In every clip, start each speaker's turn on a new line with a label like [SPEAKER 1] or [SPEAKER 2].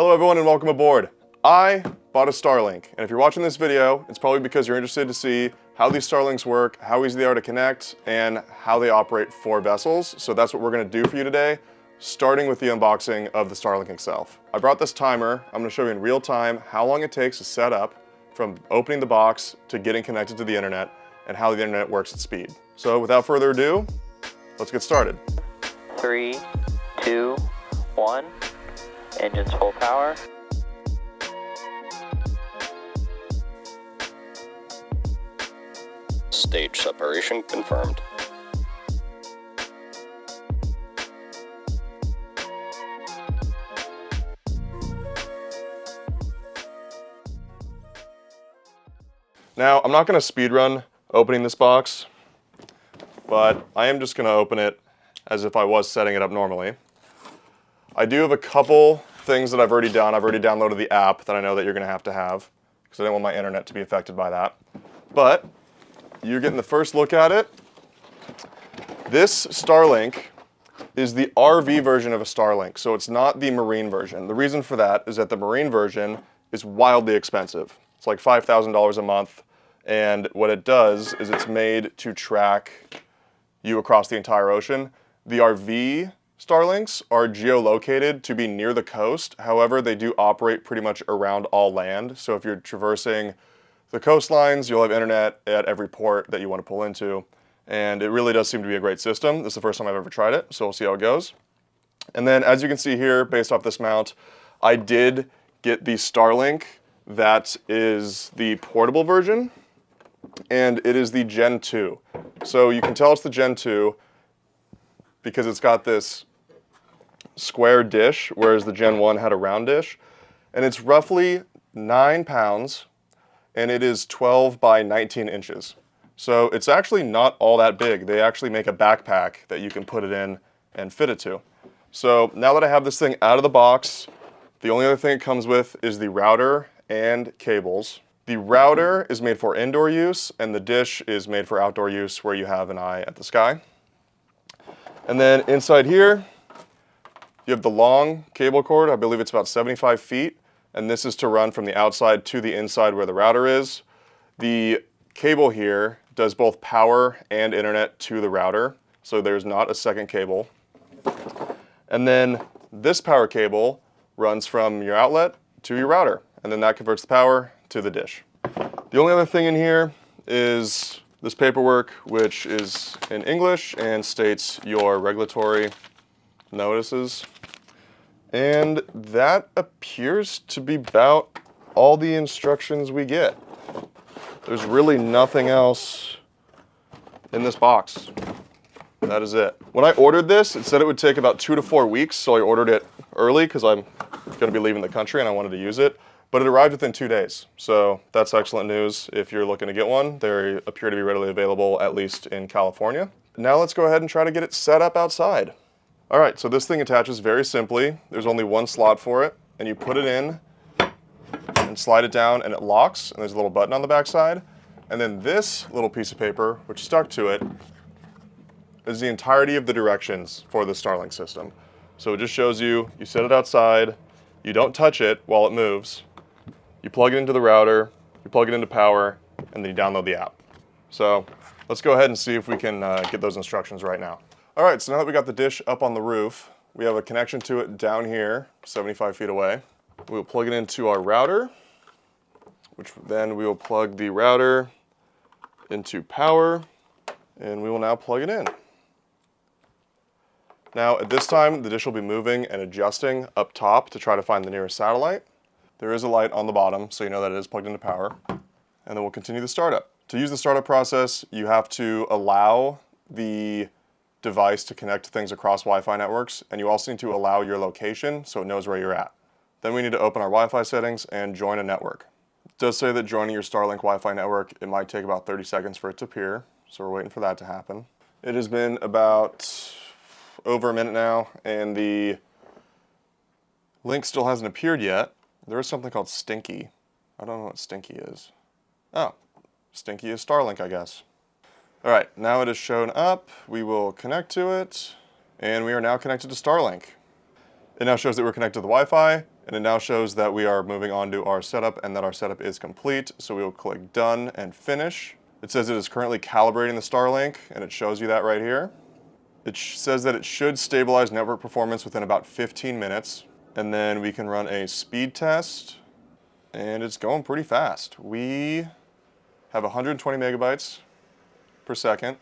[SPEAKER 1] Hello everyone and welcome aboard. I bought a StarLink, and if you're watching this video, it's probably because you're interested to see how these StarLinks work, how easy they are to connect, and how they operate for vessels. So that's what we're gonna do for you today, starting with the unboxing of the StarLink itself. I brought this timer. I'm gonna show you in real time how long it takes to set up from opening the box to getting connected to the internet and how the internet works at speed. So without further ado, let's get started.
[SPEAKER 2] 3, 2, 1. Engines full power.
[SPEAKER 3] Stage separation confirmed.
[SPEAKER 1] Now, I'm not going to speed run opening this box, but I am just going to open it as if I was setting it up normally. I do have a couple things that I've already done. I've already downloaded the app that I know that you're going to have because I didn't want my internet to be affected by that. But you're getting the first look at it. This StarLink is the RV version of a StarLink, so it's not the marine version. The reason for that is that the marine version is wildly expensive. It's like $5,000 a month, and what it does is it's made to track you across the entire ocean. The RV StarLinks are geolocated to be near the coast. However, they do operate pretty much around all land. So if you're traversing the coastlines, you'll have internet at every port that you want to pull into. And it really does seem to be a great system. This is the first time I've ever tried it, so we'll see how it goes. And then as you can see here, based off this mount, I did get the StarLink that is the portable version, and it is the Gen 2. So you can tell it's the Gen 2 because it's got this square dish, whereas the Gen 1 had a round dish. And it's roughly 9 pounds, and it is 12 by 19 inches. So it's actually not all that big. They actually make a backpack that you can put it in and fit it to. So now that I have this thing out of the box, the only other thing it comes with is the router and cables. The router is made for indoor use, and the dish is made for outdoor use where you have an eye at the sky. And then inside here, you have the long cable cord. I believe it's about 75 feet, and this is to run from the outside to the inside where the router is. The cable here does both power and internet to the router, so there's not a second cable. And then this power cable runs from your outlet to your router, and then that converts the power to the dish. The only other thing in here is this paperwork, which is in English and states your regulatory notices. And that appears to be about all the instructions we get. There's really nothing else in this box. That is it. When I ordered this, it said it would take about 2 to 4 weeks, so I ordered it early because I'm going to be leaving the country and I wanted to use it. But it arrived within 2 days, so that's excellent news if you're looking to get one. They appear to be readily available, at least in California. Now let's go ahead and try to get it set up outside. All right, so this thing attaches very simply. There's only one slot for it, and you put it in and slide it down, and it locks, and there's a little button on the back side. And then this little piece of paper, which stuck to it, is the entirety of the directions for the StarLink system. So it just shows you set it outside, you don't touch it while it moves, you plug it into the router, you plug it into power, and then you download the app. So let's go ahead and see if we can get those instructions right now. All right, so now that we got the dish up on the roof, we have a connection to it down here, 75 feet away. We'll plug it into our router, which then we will plug the router into power, and we will now plug it in. Now at this time, the dish will be moving and adjusting up top to try to find the nearest satellite. There is a light on the bottom, so you know that it is plugged into power. And then we'll continue the startup. To use the startup process, you have to allow the device to connect to things across Wi-Fi networks, and you also need to allow your location so it knows where you're at. Then we need to open our Wi-Fi settings and join a network. It does say that joining your StarLink Wi-Fi network, it might take about 30 seconds for it to appear, so we're waiting for that to happen. It has been about over a minute now, and the link still hasn't appeared yet. There is something called Stinky. I don't know what Stinky is. Oh, Stinky is StarLink, I guess. All right, now it is shown up. We will connect to it, and we are now connected to StarLink. It now shows that we're connected to the Wi-Fi, And it now shows that we are moving on to our setup and that our setup is complete. So we will click done and finish. It says it is currently calibrating the StarLink, and it shows you that right here. It says that it should stabilize network performance within about 15 minutes. And then we can run a speed test, and it's going pretty fast. We have 120 megabytes per second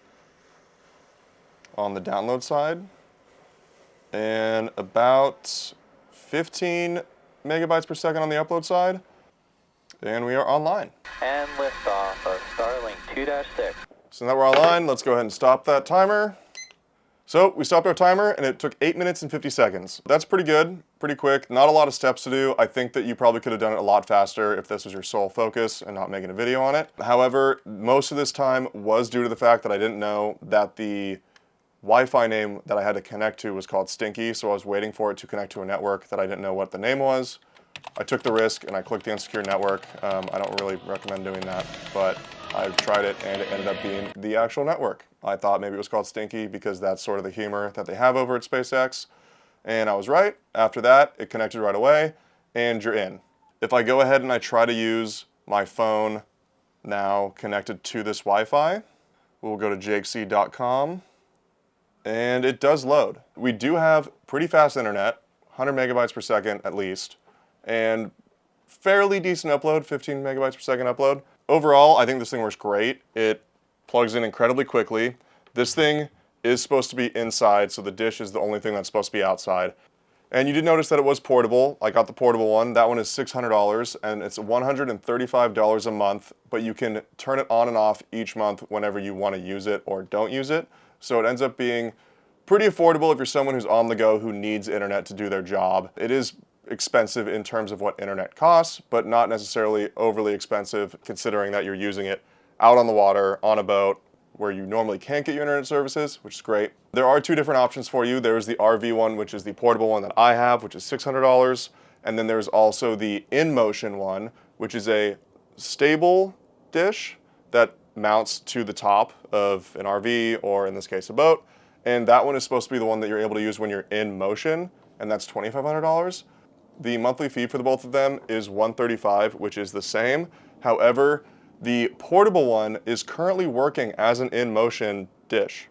[SPEAKER 1] on the download side, and about 15 megabytes per second on the upload side, and we are online.
[SPEAKER 2] And liftoff of StarLink 2-6.
[SPEAKER 1] So now we're online, let's go ahead and stop that timer. So we stopped our timer and it took 8 minutes and 50 seconds. That's pretty good, pretty quick. Not a lot of steps to do. I think that you probably could have done it a lot faster if this was your sole focus and not making a video on it. However, most of this time was due to the fact that I didn't know that the Wi-Fi name that I had to connect to was called Stinky, so I was waiting for it to connect to a network that I didn't know what the name was. I took the risk and I clicked the unsecure network. I don't really recommend doing that, but I tried it and it ended up being the actual network. I thought maybe it was called Stinky because that's sort of the humor that they have over at SpaceX. And I was right. After that, it connected right away and you're in. If I go ahead and I try to use my phone now connected to this Wi-Fi, we'll go to JakeSea.com and it does load. We do have pretty fast internet, 100 megabytes per second at least, and fairly decent upload, 15 megabytes per second upload. Overall, I think this thing works great. It plugs in incredibly quickly. This thing is supposed to be inside, so the dish is the only thing that's supposed to be outside. And you did notice that it was portable. I got the portable one. That one is $600 and it's $135 a month, but you can turn it on and off each month whenever you want to use it or don't use it. So it ends up being pretty affordable if you're someone who's on the go who needs internet to do their job. It is expensive in terms of what internet costs, but not necessarily overly expensive considering that you're using it out on the water, on a boat, where you normally can't get your internet services, which is great. There are two different options for you. There's the RV one, which is the portable one that I have, which is $600. And then there's also the in-motion one, which is a stable dish that mounts to the top of an RV, or in this case, a boat. And that one is supposed to be the one that you're able to use when you're in motion, and that's $2,500. The monthly fee for the both of them is $135, which is the same. However, the portable one is currently working as an in-motion dish.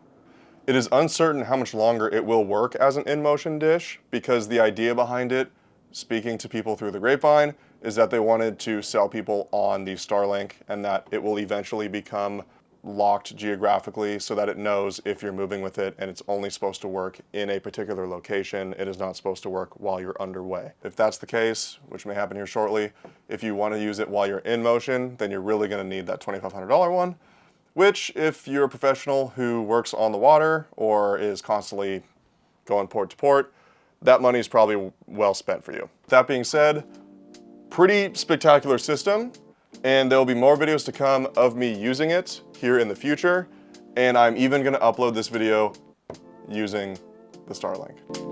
[SPEAKER 1] It is uncertain how much longer it will work as an in-motion dish because the idea behind it, speaking to people through the grapevine, is that they wanted to sell people on the StarLink and that it will eventually become locked geographically so that it knows if you're moving with it and it's only supposed to work in a particular location. It is not supposed to work while you're underway. If that's the case, which may happen here shortly, if you want to use it while you're in motion, then you're really going to need that $2,500 one, which if you're a professional who works on the water or is constantly going port to port, that money is probably well spent for you. That being said, pretty spectacular system. And there will be more videos to come of me using it here in the future. And I'm even going to upload this video using the StarLink.